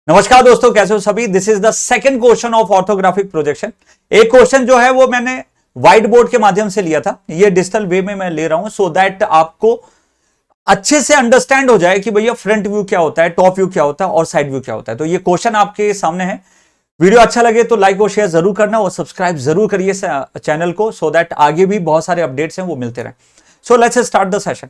नमस्कार दोस्तों, कैसे हो सभी। This is the second question of orthographic projection. एक क्वेश्चन जो है वो मैंने व्हाइट बोर्ड के माध्यम से लिया था, ये डिजिटल वे में मैं ले रहा हूं सो दैट आपको अच्छे से अंडरस्टैंड हो जाए कि भैया फ्रंट व्यू क्या होता है, टॉप व्यू क्या होता है और साइड व्यू क्या होता है। तो ये क्वेश्चन आपके सामने है। वीडियो अच्छा लगे तो लाइक और शेयर जरूर करना और सब्सक्राइब जरूर करिए चैनल को सो दैट आगे भी बहुत सारे अपडेट्स हैं वो मिलते रहे। So let's start the session.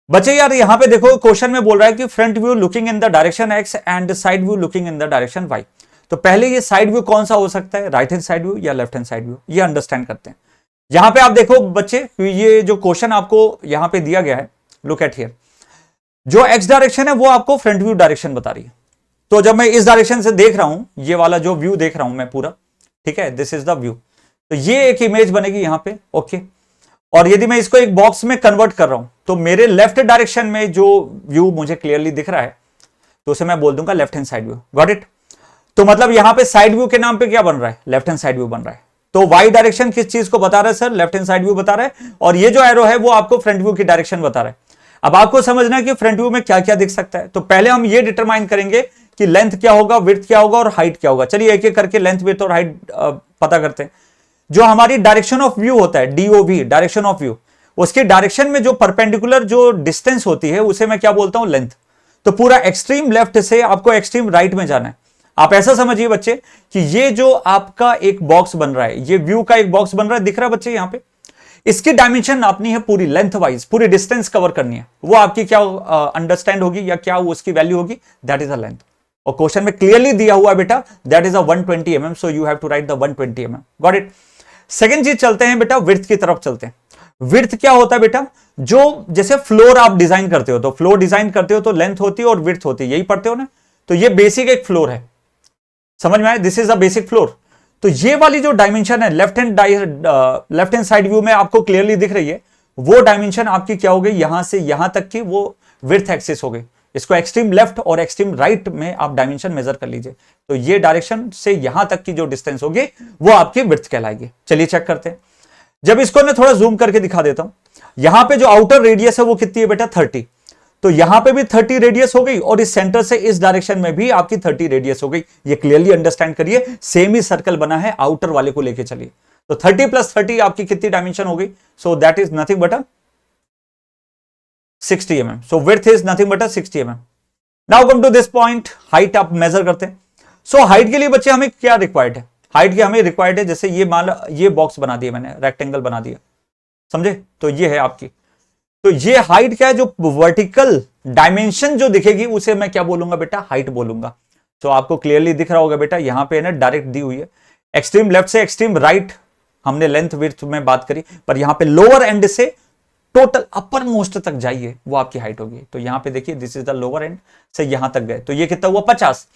बच्चे यार यहां पे देखो, क्वेश्चन में बोल रहा है कि front view looking in the direction X and side view looking in the direction Y. तो पहले ये साइड व्यू कौन सा हो सकता है, राइट हैंड साइड व्यू या लेफ्ट हैंड साइड व्यू, ये अंडरस्टैंड करते हैं। यहां पे आप देखो बच्चे, ये जो क्वेश्चन आपको यहां पे दिया गया है, लुक एट हियर, जो एक्स डायरेक्शन है वो आपको फ्रंट व्यू डायरेक्शन बता रही है। तो जब मैं इस डायरेक्शन से देख रहा हूं, ये वाला जो व्यू देख रहा हूं मैं पूरा, ठीक है, दिस इज द व्यू। तो ये एक इमेज बनेगी यहां पे, ओके। और यदि मैं इसको एक बॉक्स में कन्वर्ट कर रहा हूं तो मेरे लेफ्ट डायरेक्शन में जो व्यू मुझे क्लियरली दिख रहा है तो उसे मैं बोल दूंगा left hand side view. Got it. तो मतलब यहां पे साइड व्यू के नाम पे क्या बन रहा है, लेफ्ट हैंड साइड व्यू बन रहा है। तो वाई डायरेक्शन किस चीज को बता रहा है sir, left hand side view बता रहा है, और ये जो एरो है वो आपको फ्रंट व्यू की डायरेक्शन बता रहा है। अब आपको समझना है कि फ्रंट व्यू में क्या क्या दिख सकता है। तो पहले हम ये डिटरमाइन करेंगे कि लेंथ क्या होगा, विड्थ क्या होगा और हाइट क्या होगा। चलिए एक एक करके लेंथ, विड्थ और हाइट पता करते हैं। जो हमारी डायरेक्शन ऑफ व्यू होता है, डीओवी, डायरेक्शन ऑफ व्यू, उसके डायरेक्शन में जो परपेंडिकुलर जो डिस्टेंस होती है उसे मैं क्या बोलता हूं, लेंथ। तो पूरा एक्सट्रीम लेफ्ट से आपको एक्सट्रीम राइट में जाना है। आप ऐसा समझिए बच्चे कि ये जो आपका एक बॉक्स बन रहा है, ये व्यू का एक बॉक्स बन रहा है, दिख रहा है बच्चे यहां पे। इसकी डायमेंशन नापनी है पूरी लेंथ वाइज, पूरी डिस्टेंस कवर करनी है। वो आपकी क्या अंडरस्टैंड होगी या क्या उसकी वैल्यू होगी, दैट इज अ लेंथ। और क्वेश्चन में क्लियरली दिया हुआ है बेटा, that is a 120 mm, so you have to write the 120 mm। Got it. Second चीज चलते हैं बेटा, विड्थ की तरफ चलते हैं। विड्थ क्या होता है बेटा, जो जैसे फ्लोर आप डिजाइन करते हो, तो फ्लोर डिजाइन करते हो तो लेंथ होती है और विड्थ होती है, यही पढ़ते हो ना। तो ये बेसिक एक फ्लोर है, समझ में आया, this is a basic floor. तो ये वाली जो डायमेंशन है लेफ्ट हैंड साइड व्यू में आपको क्लियरली दिख रही है, वो डायमेंशन आपकी क्या हो गई, यहां से यहां तक की वो विड्थ एक्सिस हो गई। इसको एक्सट्रीम लेफ्ट और एक्सट्रीम राइट में आप डायमेंशन मेजर कर लीजिए। तो ये डायरेक्शन से यहां तक की जो डिस्टेंस होगी वो आपकी विड्थ कहलाएगी। चलिए चेक करते हैं। जब इसको मैं थोड़ा जूम करके दिखा देता हूं, यहां पे जो आउटर रेडियस है वो कितनी है बेटा, 30। तो यहां पे भी 30 रेडियस हो गई और इस सेंटर से इस डायरेक्शन में भी आपकी 30 रेडियस हो गई। ये क्लियरली अंडरस्टैंड करिए, सेम ही सर्कल बना है, आउटर वाले को लेके चलिए। तो 30 + 30 आपकी कितनी डायमेंशन हो गई, so that is nothing but 60 mm। So width is nothing but 60 mm। Now come to this point, height आप मेजर करते हैं। सो हाइट के लिए बच्चे हमें क्या रिक्वायर्ड है, हाइट की हमें रिक्वायर्ड है, जैसे ये मान ये बॉक्स बना दिया मैंने, रेक्टेंगल बना दिया, समझे। तो ये है आपकी, तो ये हाइट क्या है, जो वर्टिकल डायमेंशन जो दिखेगी उसे मैं क्या बोलूंगा बेटा, हाइट बोलूंगा। तो आपको क्लियरली दिख रहा होगा बेटा, यहां पे ना डायरेक्ट दी हुई है, एक्सट्रीम लेफ्ट से एक्सट्रीम राइट हमने लेंथ विड्थ में बात करी, पर यहां पे लोअर एंड से टोटल अपर मोस्ट तक जाइए वो आपकी हाइट होगी। तो यहां पे देखिए, this is the lower and से यहां तक गए, तो ये कितना हुआ, 50।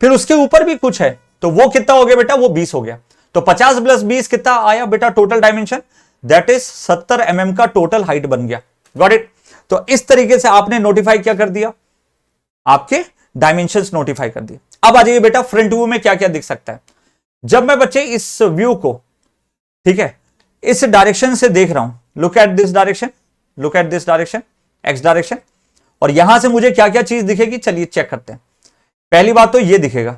फिर उसके ऊपर भी कुछ है, तो वो कितना हो गया बेटा, वो 20 हो गया। तो 50 + 20 कितना आया बेटा, total dimension, that is 70 mm का टोटल हाइट बन गया। Got it. तो इस तरीके से आपने नोटिफाई क्या कर दिया, आपके डायमेंशंस नोटिफाई कर दिए। अब आ जाइए बेटा, फ्रंट व्यू में क्या क्या दिख सकता है। जब मैं बच्चे इस व्यू को, ठीक है, इस डायरेक्शन से देख रहा हूं, look at this direction, look at this direction, x direction, और यहां से मुझे क्या क्या चीज दिखेगी, चलिए चेक करते हैं। पहली बात तो ये दिखेगा,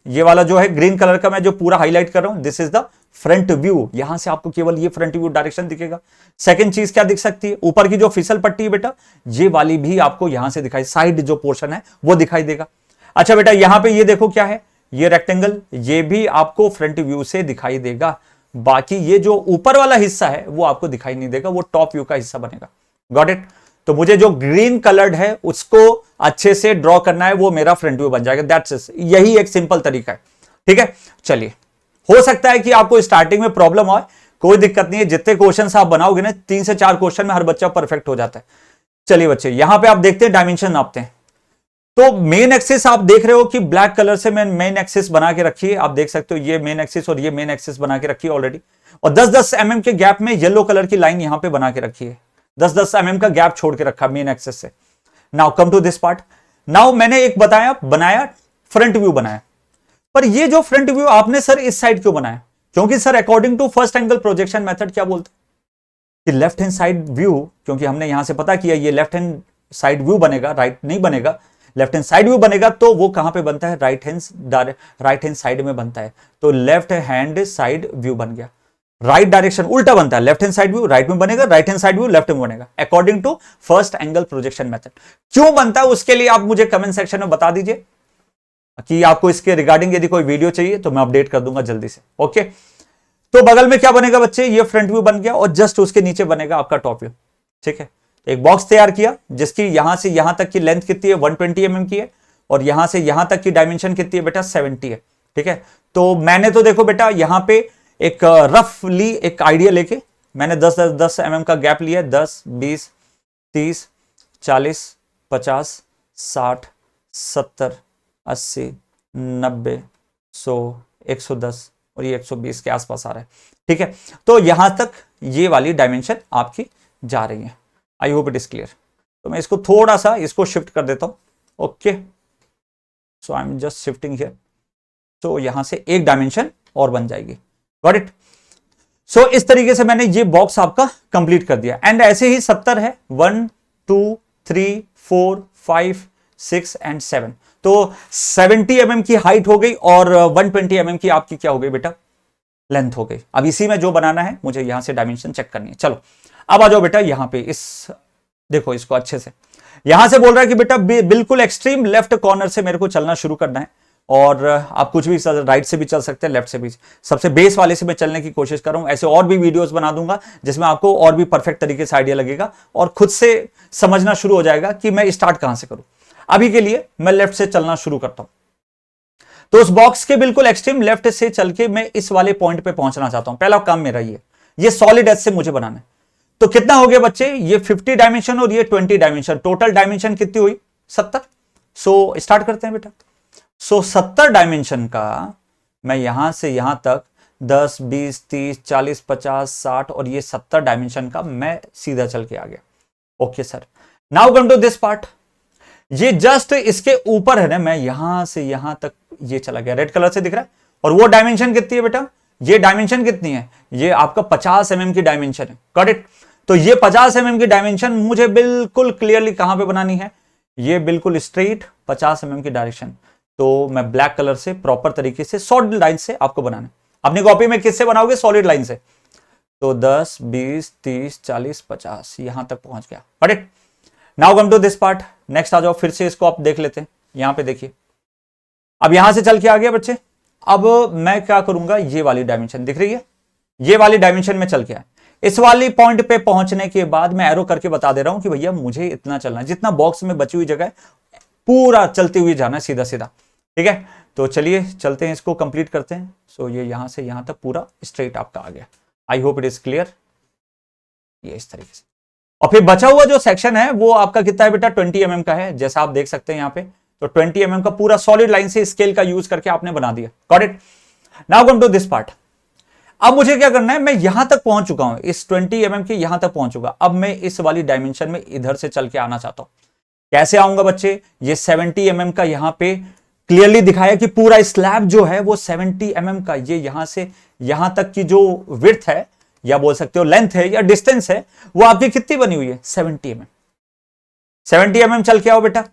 ये वाला जो है ग्रीन कलर का मैं जो पूरा हाईलाइट कर रहा हूं, this is the front view. यहां से आपको केवल ये फ्रंट व्यू डायरेक्शन दिखेगा। सेकंड चीज क्या दिख सकती है, ऊपर की जो फिसल पट्टी है बेटा, ये वाली भी आपको यहां से दिखाई, साइड जो पोर्शन है वो दिखाई देगा। अच्छा बेटा, यहां पे ये देखो क्या है, ये रेक्टेंगल, ये भी आपको फ्रंट व्यू से दिखाई देगा। बाकी ये जो ऊपर वाला हिस्सा है वो आपको दिखाई नहीं देगा, वो टॉप व्यू का हिस्सा बनेगा। Got it. तो मुझे जो ग्रीन कलर्ड है उसको अच्छे से ड्रॉ करना है, वो मेरा फ्रंट व्यू बन जाएगा। दैट्स इट, यही एक सिंपल तरीका है, ठीक है। चलिए, हो सकता है कि आपको स्टार्टिंग में प्रॉब्लम हो, कोई दिक्कत नहीं है, जितने क्वेश्चन आप बनाओगे ना, 3 से 4 क्वेश्चन में हर बच्चा परफेक्ट हो जाता है। चलिए बच्चे, यहां पे आप देखते हैं डायमेंशन नापते हैं। तो मेन एक्सिस आप देख रहे हो कि ब्लैक कलर से मैं मेन एक्सिस बना के रखी है, आप देख सकते हो, ये मेन एक्सिस और ये मेन एक्सिस बना के रखी है ऑलरेडी। और 10-10 mm के गैप में येलो कलर की लाइन यहां पे बना के रखी है, 10-10 mm का गैप छोड़ के रखा मेन एक्सिस से। Now come to this part. Now मैंने एक बनाया फ्रंट व्यू बनाया, पर ये जो फ्रंट व्यू आपने सर इस साइड क्यों बनाया, क्योंकि sir according to first angle projection method क्या बोलते हैं कि लेफ्ट हैंड साइड व्यू, क्योंकि हमने यहां से पता किया ये लेफ्ट हैंड साइड व्यू बनेगा, राइट नहीं बनेगा, लेफ्ट हैंड साइड व्यू बनेगा तो वो कहां पे बनता है, राइट हैंड साइड में बनता है, तो लेफ्ट हैंड साइड व्यू बन गया। राइट डायरेक्शन उल्टा बनता है, left hand side view right में बनेगा, right hand side view left में बनेगा, according to first angle projection method. क्यों बनता है उसके लिए आप मुझे कमेंट सेक्शन में बता दीजिए कि आपको इसके रिगार्डिंग यदि कोई वीडियो चाहिए तो मैं अपडेट कर दूंगा जल्दी से। ओके, तो बगल में क्या बनेगा बच्चे, ये फ्रंट व्यू बन गया और जस्ट उसके नीचे बनेगा आपका टॉप व्यू। ठीक है, एक बॉक्स तैयार किया जिसकी यहां से यहां तक की लेंथ कितनी है, 120 mm की है, और यहां से यहां तक की डायमेंशन कितनी है बेटा, 70 है। ठीक है, तो मैंने तो देखो बेटा यहां पे एक रफली एक आइडिया लेके मैंने 10 mm का गैप लिया, 10, 20, 30, 40, 50, 60, 70, 80, 90, 100, 110 और ये 120 के आसपास आ रहा है। ठीक है, तो यहां तक ये वाली डायमेंशन आपकी जा रही है। आई होप इट इज क्लियर। तो मैं इसको थोड़ा सा इसको शिफ्ट कर देता हूं। Okay, so I am just shifting here, तो यहां से एक डायमेंशन और बन जाएगी। Got it. सो इस तरीके से मैंने ये बॉक्स आपका कंप्लीट कर दिया। एंड ऐसे ही 70 है, 1, 2, 3, 4, 5, 6 एंड 7। तो 70 mm की हाइट हो गई और 120 mm की आपकी क्या हो गई बेटा, लेंथ हो गई। अब इसी में जो बनाना है मुझे यहां से डायमेंशन चेक करनी है। चलो अब आ जाओ बेटा यहां पे, इस देखो इसको अच्छे से। यहां से बोल रहा है कि बेटा बिल्कुल एक्सट्रीम लेफ्ट कॉर्नर से मेरे को चलना शुरू करना है, और आप कुछ भी राइट से भी चल सकते हैं, लेफ्ट से भी। सबसे बेस वाले से मैं चलने की कोशिश कर रहा हूं। ऐसे और भी वीडियोस बना दूंगा जिसमें आपको और भी परफेक्ट तरीके से आइडिया लगेगा और खुद से समझना शुरू हो जाएगा कि मैं स्टार्ट कहां से करूं। अभी के लिए मैं लेफ्ट से चलना शुरू करता हूं। तो उस बॉक्स के बिल्कुल एक्सट्रीम लेफ्ट से चल के मैं इस वाले पॉइंट पे पहुंचना चाहता हूं। पहला काम मेरा ये सॉलिड एज से मुझे बनाना है। तो कितना हो गया बच्चे, ये 50 डायमेंशन और ये 20 डायमेंशन, टोटल डायमेंशन कितनी हुई, 70। सो स्टार्ट करते हैं बेटा। सो 70 डायमेंशन का मैं यहां से यहां तक 10, 20, 30, 40, 50, 60 और ये 70 डायमेंशन का मैं सीधा चल के आ गया। Okay sir, now come to this part. ये जस्ट इसके ऊपर है ना, मैं यहां से यहां तक ये चला गया, रेड कलर से दिख रहा है। और वो डायमेंशन कितनी है बेटा, ये डायमेंशन कितनी है, ये आपका 50 mm की डायमेंशन है। Got it. तो ये 50 mm की डायमेंशन मुझे बिल्कुल क्लियरली कहां पे बनानी है, ये बिल्कुल स्ट्रेट 50 mm की डायरेक्शन। तो मैं ब्लैक कलर से प्रॉपर तरीके से सॉलिड लाइन से आपको बनाना है। अपनी कॉपी में किससे बनाओगे, सॉलिड लाइन से। तो 10, 20, 30, 40, 50 यहां तक पहुंच गया। Got it. Now come to this part. Next आ जाओ, फिर से इसको आप देख लेते हैं। यहां पे देखिए, अब यहां से चल के आ गया बच्चे। अब मैं क्या करूंगा, ये वाली डायमेंशन दिख रही है, ये वाली डायमेंशन में चल के आया। इस वाली पॉइंट पे पहुंचने के बाद मैं एरो करके बता दे रहा हूं कि भैया मुझे इतना चलना है, जितना बॉक्स में बची हुई जगह है पूरा चलते हुए जाना है, सीधा सीधा। ठीक है, तो चलिए चलते हैं, इसको कंप्लीट करते हैं। सो ये यहां से यहां तक पूरा स्ट्रेट आपका आ गया। आई होप इट इज क्लियर। ये इस तरीके से, और फिर बचा हुआ जो सेक्शन है वो आपका कितना है बेटा, 20 mm का है, जैसा आप देख सकते हैं यहाँ पे। तो 20 mm का पूरा सॉलिड लाइन से स्केल का यूज करके आपने बना दिया। Got it. Now come to this part. अब मुझे क्या करना है, मैं यहां तक पहुंच चुका हूं, इस 20 mm की यहां तक पहुंच चुका। अब मैं इस वाली डायमेंशन में इधर से चल के आना चाहता हूं। कैसे आऊंगा बच्चे, ये 70 mm का यहां पे क्लियरली दिखाया कि पूरा स्लैब जो है वो 70 mm का, ये यहां से यहां तक की जो विड्थ है या बोल सकते हो लेंथ है या डिस्टेंस है, वो आपकी कितनी बनी हुई है, 70 mm। 70 mm चल के आओ बेटा,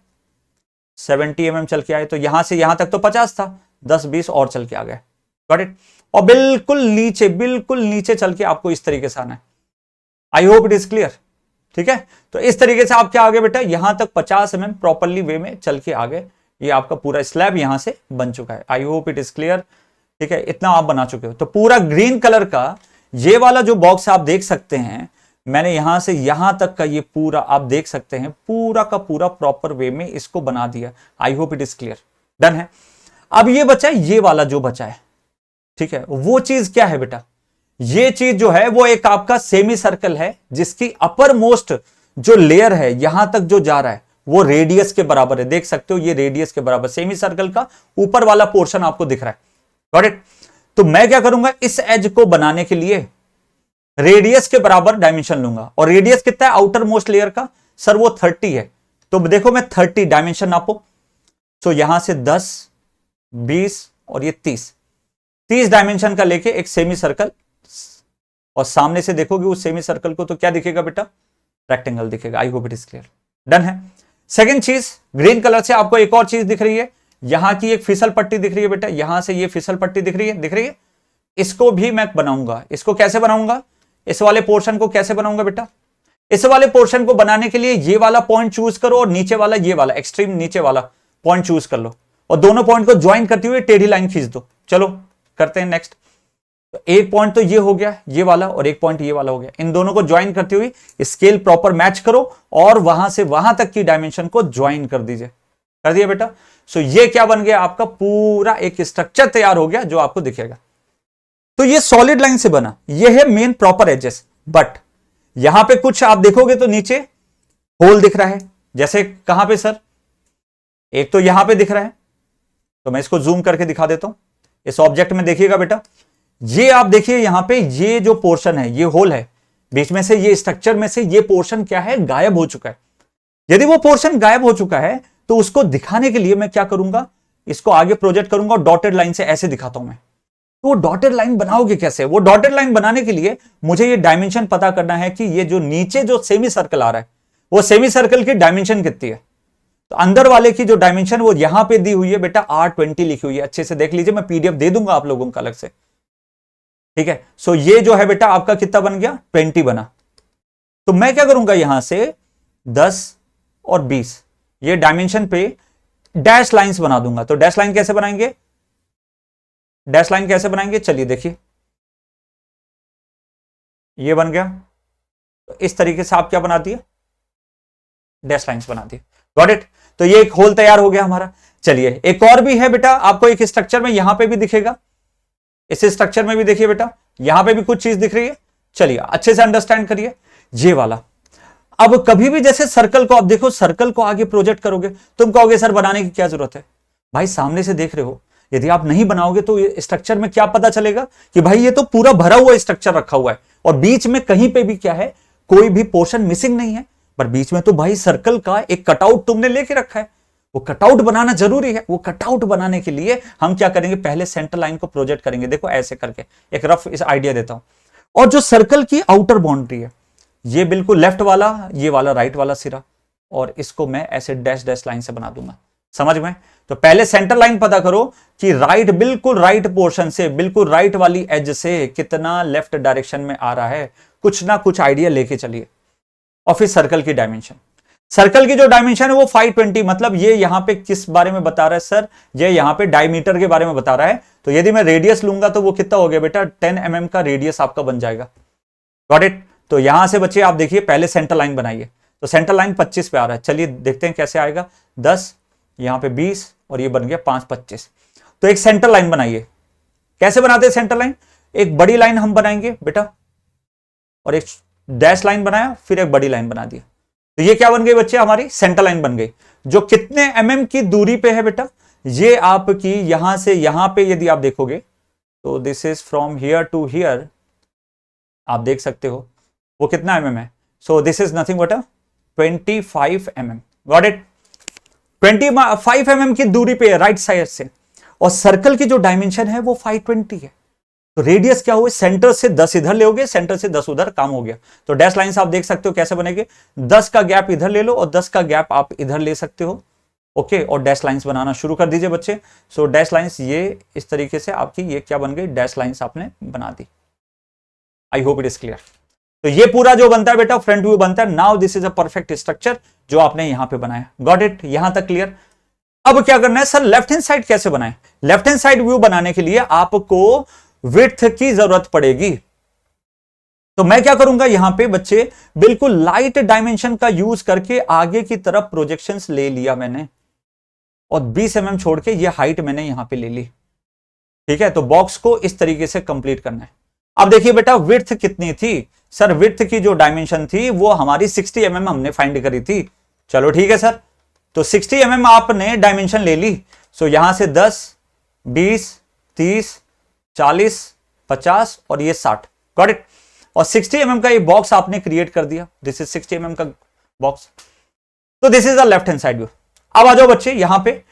70 mm चल के आए। तो यहां से यहां तक तो 50 था, 10, 20 और चल के आ गए। Got it. और बिल्कुल नीचे चल के आपको इस तरीके से आना है। आई होप इट इज क्लियर। ठीक है, तो इस तरीके से आप क्या आ गए बेटा, यहां तक 50 mm प्रॉपरली वे में चल के आ गए। ये आपका पूरा स्लैब यहां से बन चुका है। आई होप इट इज क्लियर। ठीक है, इतना आप बना चुके हो। तो पूरा ग्रीन कलर का ये वाला जो बॉक्स आप देख सकते हैं, मैंने यहां से यहां तक का ये पूरा आप देख सकते हैं, पूरा का पूरा प्रॉपर वे में इसको बना दिया। आई hope it is clear. Done है। अब ये बचा है, ये वाला जो बचा है, ठीक है, वो चीज क्या है बेटा, ये चीज जो है वो एक आपका सेमी सर्कल है, जिसकी अपर मोस्ट जो लेयर है यहां तक जो जा रहा है वो रेडियस के बराबर है। देख सकते हो ये रेडियस के बराबर, सेमी सर्कल का ऊपर वाला पोर्शन आपको दिख रहा है। Got it. तो मैं क्या करूंगा, इस एज को बनाने के लिए रेडियस के बराबर डायमेंशन लूंगा। और रेडियस कितना है आउटर मोस्ट लेयर का, सर वो 30 है। तो देखो मैं 30 डायमेंशन नापो। तो यहां से 10, 20 और ये 30 डायमेंशन का लेके एक सेमी सर्कल, और सामने से देखोगे उस सेमी सर्कल को तो क्या दिखेगा बेटा, रेक्टेंगल दिखेगा। आई hope it is clear. Done है। सेकंड चीज, ग्रीन कलर से आपको एक और चीज दिख रही है, यहां की एक फिसल पट्टी दिख रही है बेटा, यहां से ये फिसल पट्टी दिख रही है। इसको भी मैं बनाऊंगा। इसको कैसे बनाऊंगा? इस वाले पोर्शन को कैसे बनाऊंगा बेटा? इस वाले पोर्शन को बनाने के लिए ये वाला पॉइंट चूज करो और नीचे वाला, ये वाला एक्सट्रीम नीचे वाला पॉइंट चूज कर लो और दोनों पॉइंट को ज्वाइन करते हुए टेढ़ी लाइन खींच दो। चलो करते हैं नेक्स्ट। तो एक पॉइंट तो ये हो गया, ये वाला, और एक पॉइंट ये वाला हो गया। इन दोनों को ज्वाइन करते हुए स्केल प्रॉपर मैच करो और वहां से वहां तक की डायमेंशन को ज्वाइन कर दीजिए। कर दिया बेटा? सो ये क्या बन गया? आपका पूरा एक स्ट्रक्चर तैयार हो गया जो आपको दिखेगा। तो ये सॉलिड लाइन से बना, ये है मेन प्रॉपर एजेस। बट यहां पे कुछ आप देखोगे तो नीचे होल दिख रहा है। जैसे कहां पे सर? एक तो यहां पे दिख रहा है, तो मैं इसको जूम करके दिखा देता हूं। इस ऑब्जेक्ट में देखिएगा बेटा, ये आप देखिए यहां पे ये जो पोर्शन है, ये होल है बीच में से, ये स्ट्रक्चर में से ये पोर्शन क्या है? गायब हो चुका है। यदि वो पोर्शन गायब हो चुका है तो उसको दिखाने के लिए मैं क्या करूंगा? इसको आगे प्रोजेक्ट करूंगा और डॉटेड लाइन से ऐसे दिखाता हूं मैं। तो वो डॉटेड लाइन बनाओगे कैसे? वो डॉटेड लाइन बनाने के लिए मुझे ये डायमेंशन पता करना है कि ये जो नीचे जो सेमी सर्कल आ रहा है, वो सेमी सर्कल की डायमेंशन कितनी है। तो अंदर वाले की जो डायमेंशन वो यहां पे दी हुई है बेटा, R20 लिखी हुई है। अच्छे से देख लीजिए, मैं PDF दे दूंगा आप लोगों को अलग से, ठीक है। सो ये जो है बेटा आपका कितना बन गया? 20 बना। तो मैं क्या करूंगा, यहां से 10 और 20 ये डायमेंशन पे डैश लाइंस बना दूंगा। तो डैश लाइन कैसे बनाएंगे? डैश लाइन कैसे बनाएंगे? चलिए देखिए, ये बन गया। तो इस तरीके से आप क्या बना दिए? डैश लाइंस बना दिए। Got it? तो ये एक होल तैयार हो गया हमारा। चलिए एक और भी है बेटा, आपको एक स्ट्रक्चर में यहां पे भी दिखेगा, इस स्ट्रक्चर में भी देखिए बेटा, यहां पे भी कुछ चीज दिख रही है। चलिए अच्छे से अंडरस्टैंड करिए ये वाला। अब कभी भी जैसे सर्कल को आप देखो, सर्कल को आगे प्रोजेक्ट करोगे, तुम कहोगे सर बनाने की क्या जरूरत है? भाई सामने से देख रहे हो, यदि आप नहीं बनाओगे तो स्ट्रक्चर में क्या पता चलेगा कि भाई ये तो पूरा भरा हुआ स्ट्रक्चर रखा हुआ है और बीच में कहीं पे भी क्या है, कोई भी पोर्शन मिसिंग नहीं है। पर बीच में तो भाई सर्कल का एक कटआउट तुमने लेके रखा है, वो कटआउट बनाना जरूरी है। वो कटआउट बनाने के लिए हम क्या करेंगे? पहले सेंटर लाइन को प्रोजेक्ट करेंगे। देखो ऐसे करके एक रफ इस आइडिया देता हूं। और जो सर्कल की आउटर बाउंड्री है, ये बिल्कुल लेफ्ट वाला, ये वाला राइट वाला सिरा, और इसको मैं ऐसे डैश डैश लाइन से बना दूंगा। समझ में? तो पहले सेंटर लाइन पता करो कि राइट, बिल्कुल राइट पोर्शन से, बिल्कुल राइट वाली एज से कितना लेफ्ट डायरेक्शन में आ रहा है, कुछ ना कुछ आइडिया लेके चलिए। और फिर सर्कल की डायमेंशन, सर्कल की जो डायमेंशन है वो 520, मतलब ये यहां पे किस बारे में बता रहा है सर? ये यहां पे डायमीटर के बारे में बता रहा है। तो यदि मैं रेडियस लूंगा तो वो कितना हो गया बेटा? 10 mm का रेडियस आपका बन जाएगा। Got it? तो यहां से बच्चे आप देखिए, पहले सेंटर लाइन बनाइए। तो सेंटर लाइन 25 पे आ रहा है। चलिए देखते हैं कैसे आएगा। 10, यहां पे 20 और ये बन गया 5, 25। तो एक सेंटर लाइन बनाइए। कैसे बनाते हैं सेंटर लाइन? एक बड़ी लाइन हम बनाएंगे बेटा और एक डैश लाइन बनाया, फिर एक बड़ी लाइन बना दिया। तो ये क्या बन गई बच्चे? हमारी सेंटर लाइन बन गई, जो कितने mm की दूरी पे है बेटा? ये आपकी यहां से यहां पे यदि आप देखोगे तो this is from here to here, आप देख सकते हो वो कितना mm है। So this is nothing but 25 mm। Got it? 25 mm की दूरी पे है राइट साइड से, और सर्कल की जो डायमेंशन है वो 520 है। तो रेडियस क्या हुए? सेंटर से 10 इधर ले, सेंटर से 10 उधर, काम हो गया। तो डैश लाइन से आप देख सकते हो कैसे बनेगी। 10 का गैप इधर ले लो और 10 का गैप आप इधर ले सकते हो। ओके, और डैश लाइंस बनाना शुरू कर दीजिए बच्चे। सो डैश लाइंस ये इस तरीके से आपकी ये क्या बन गई? डैश लाइंस आपने बना दी। I hope it is clear. तो ये पूरा जो बनता है बेटा फ्रंट व्यू बनता है। Now this is a perfect structure जो आपने यहां पे बनाया। Got it? यहां तक क्लियर? अब क्या करना है सर? लेफ्ट हैंड साइड कैसे बनाए? लेफ्ट हैंड साइड व्यू बनाने के लिए आपको विड्थ की जरूरत पड़ेगी। तो मैं क्या करूंगा यहां पे बच्चे, बिल्कुल लाइट डायमेंशन का यूज करके आगे की तरफ प्रोजेक्शंस ले लिया मैंने, और 20 mm छोड़ के ये हाइट मैंने यहां पे ले ली। ठीक है, तो बॉक्स को इस तरीके से कंप्लीट करना है। अब देखिए बेटा विड्थ कितनी थी सर? विड्थ की जो डायमेंशन थी वो हमारी 60 mm हमने फाइंड करी थी। चलो ठीक है सर, तो 60 mm आपने डायमेंशन ले ली। सो यहां से 10, 20, 30, 40, 50 और ये 60। Got it? और 60 mm का ये बॉक्स आपने क्रिएट कर दिया। दिस इज 60 mm का बॉक्स। तो this is the left hand side view. अब आ जाओ बच्चे यहां पे,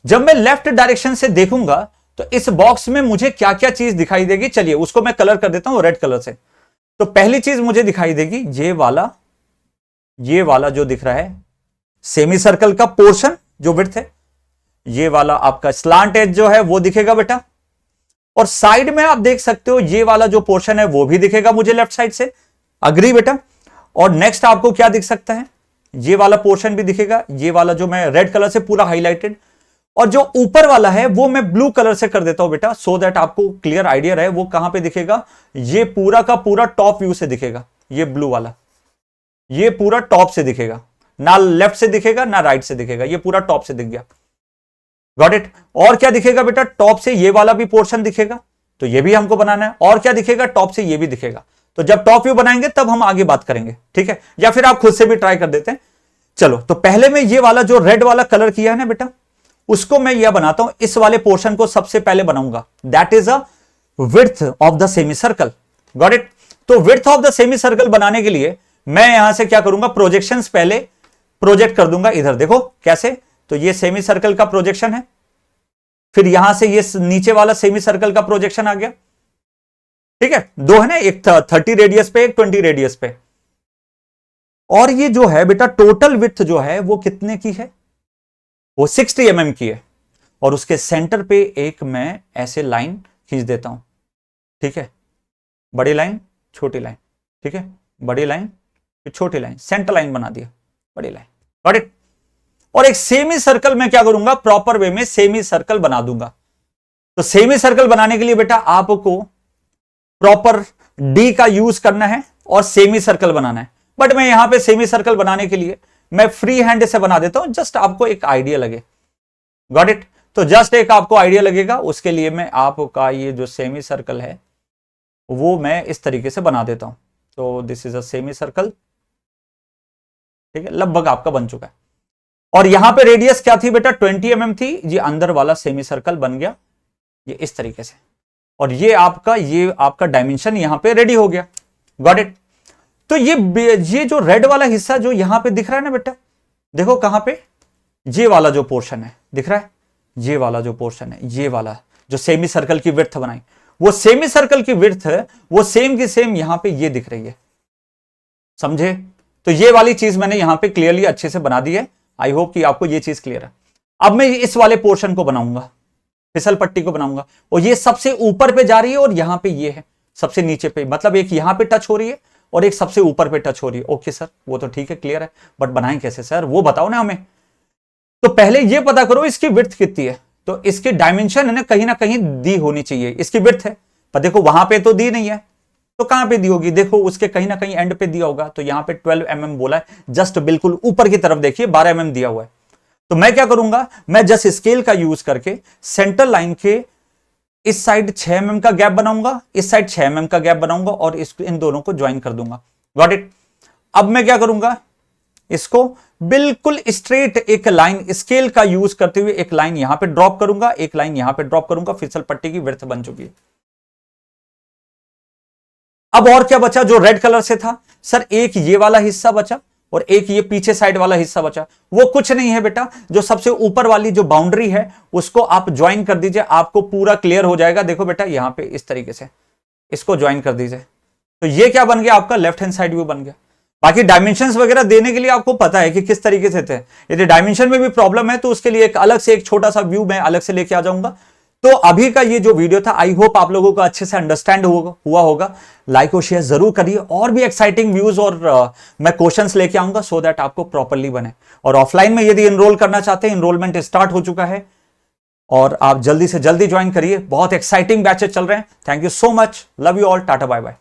जब मैं लेफ्ट डायरेक्शन से देखूंगा तो इस बॉक्स में मुझे क्या क्या चीज दिखाई देगी? चलिए उसको मैं कलर कर देता हूं रेड कलर से। तो पहली चीज मुझे दिखाई देगी ये वाला जो दिख रहा है सेमी सर्कल का पोर्शन जो विड्थ है, ये वाला आपका स्लांट एज जो है वो दिखेगा बेटा, और साइड में आप देख सकते हो ये वाला जो पोर्शन है वो भी दिखेगा मुझे लेफ्ट साइड से। अग्री बेटा। और नेक्स्ट आपको क्या दिख सकता है, ये वाला पोर्शन भी दिखेगा, ये वाला जो मैं रेड कलर से पूरा हाईलाइटेड, और जो ऊपर वाला है वो मैं ब्लू कलर से कर देता हूं बेटा, सो दैट आपको क्लियर आइडिया रहे वो कहां पे दिखेगा। ये पूरा का पूरा टॉप व्यू से दिखेगा, ये ब्लू वाला, ये पूरा टॉप से दिखेगा, ना लेफ्ट से दिखेगा ना राइट से दिखेगा, ये पूरा टॉप से दिख गया। Got it. और क्या दिखेगा बेटा, टॉप से ये वाला भी पोर्शन दिखेगा, तो ये भी हमको बनाना है। और क्या दिखेगा, टॉप से ये भी दिखेगा। तो जब टॉप व्यू बनाएंगे तब हम आगे बात करेंगे, ठीक है, या फिर आप खुद से भी ट्राई कर देते हैं। चलो, तो पहले मैं ये वाला जो रेड वाला कलर किया है ना बेटा, उसको मैं यह बनाता हूं, इस वाले पोर्शन को सबसे पहले बनाऊंगा, that is a width of the semicircle. Got it. तो width of the semicircle बनाने के लिए मैं यहां से क्या करूंगा, प्रोजेक्शंस पहले प्रोजेक्ट कर दूंगा इधर। देखो कैसे, तो ये सेमी सर्कल का प्रोजेक्शन है, फिर यहां से ये नीचे वाला सेमी सर्कल का प्रोजेक्शन आ गया, ठीक है, दो है ना, एक 30 रेडियस पे, एक 20 रेडियस पे। और ये जो है बेटा टोटल विड्थ जो है वो कितने की है, वो 60 mm की है। और उसके सेंटर पे एक मैं ऐसे लाइन खींच देता हूं, ठीक है, बड़ी लाइन छोटी लाइन, ठीक है, बड़ी लाइन फिर छोटी लाइन, सेंटर लाइन बना दिया, बड़ी लाइन। Got it. और एक सेमी सर्कल में क्या करूंगा, प्रॉपर वे में सेमी सर्कल बना दूंगा। तो सेमी सर्कल बनाने के लिए बेटा आपको प्रॉपर डी का यूज करना है और सेमी सर्कल बनाना है। बट मैं यहां पे सेमी सर्कल बनाने के लिए मैं फ्री हैंड से बना देता हूं, जस्ट आपको एक आइडिया लगे। Got it. तो जस्ट एक आपको आइडिया लगेगा, उसके लिए मैं आपका ये जो सेमी सर्कल है वो मैं इस तरीके से बना देता हूं। तो this is a semi circle, ठीक है, लगभग आपका बन चुका है। और यहां पे रेडियस क्या थी बेटा, 20 mm थी। ये अंदर वाला सेमी सर्कल बन गया ये इस तरीके से, और ये आपका डायमेंशन यहां पे रेडी हो गया। Got it. तो ये जो रेड वाला हिस्सा जो यहां पे दिख रहा है ना बेटा, देखो कहां पे, ये वाला जो पोर्शन है दिख रहा है, ये वाला जो पोर्शन है, ये वाला जो सेमी सर्कल की विड्थ बनाई, वो सेमी सर्कल की विड्थ है वो सेम की सेम यहां पे ये दिख रही है, समझे। तो ये वाली चीज मैंने यहां पे क्लियरली अच्छे से बना दी है। आई होप कि आपको ये चीज क्लियर है। अब मैं इस वाले पोर्शन को बनाऊंगा, फिसल पट्टी को बनाऊंगा, और ये सबसे ऊपर पे जा रही है और यहां पे ये है सबसे नीचे पे, मतलब एक यहां पे टच हो रही है और एक सबसे ऊपर पे टच हो रही है। ओके सर, वो तो ठीक है, क्लियर है, बट बनाएं कैसे सर, वो बताओ ना हमें। तो पहले ये पता करो इसकी विड्थ कितनी है। तो इसकी डायमेंशन है ना कहीं दी होनी चाहिए, इसकी विड्थ है, पर देखो वहां पे तो दी नहीं है, तो कहां पे दी होगी, देखो उसके कहीं ना कहीं एंड पे दिया होगा। तो यहां पे 12 mm बोला है, जस्ट बिल्कुल ऊपर की तरफ देखिए 12 mm दिया हुआ है। तो मैं क्या करूंगा, मैं जस्ट स्केल का यूज करके सेंटर लाइन के इस साइड 6 mm का गैप बनाऊंगा, इस साइड 6 mm का गैप बनाऊंगा और इन दोनों को ज्वाइन कर दूंगा। Got it. अब मैं क्या करूंगा, इसको बिल्कुल स्ट्रेट एक लाइन स्केल का यूज करते हुए एक लाइन यहां पे ड्रॉप करूंगा, एक लाइन यहां पे ड्रॉप करूंगा, फिसल पट्टी की विड्थ बन चुकी है। अब और क्या बचा जो रेड कलर से था, सर एक ये वाला हिस्सा बचा और एक ये पीछे साइड वाला हिस्सा बचा। वो कुछ नहीं है बेटा, जो सबसे ऊपर वाली जो बाउंड्री है उसको आप ज्वाइन कर दीजिए, आपको पूरा क्लियर हो जाएगा। देखो बेटा यहां पे इस तरीके से इसको ज्वाइन कर दीजिए, तो ये क्या बन गया, आपका लेफ्ट हैंड साइड व्यू बन गया। बाकी डायमेंशंस वगैरह देने के लिए आपको पता है कि किस तरीके से थे। यदि डायमेंशन में भी प्रॉब्लम है तो उसके लिए एक अलग से एक छोटा सा व्यू मैं अलग से लेके आ जाऊंगा। तो अभी का ये जो वीडियो था, आई होप आप लोगों को अच्छे से अंडरस्टैंड हुआ होगा। लाइक और शेयर जरूर करिए, और भी एक्साइटिंग व्यूज और मैं क्वेश्चंस लेके आऊंगा सो दैट आपको प्रॉपरली बने। और ऑफलाइन में यदि एनरोल करना चाहते हैं, एनरोलमेंट स्टार्ट हो चुका है और आप जल्दी से जल्दी ज्वाइन करिए, बहुत एक्साइटिंग बैचेस चल रहे हैं। Thank you so much, love you all, tata bye bye.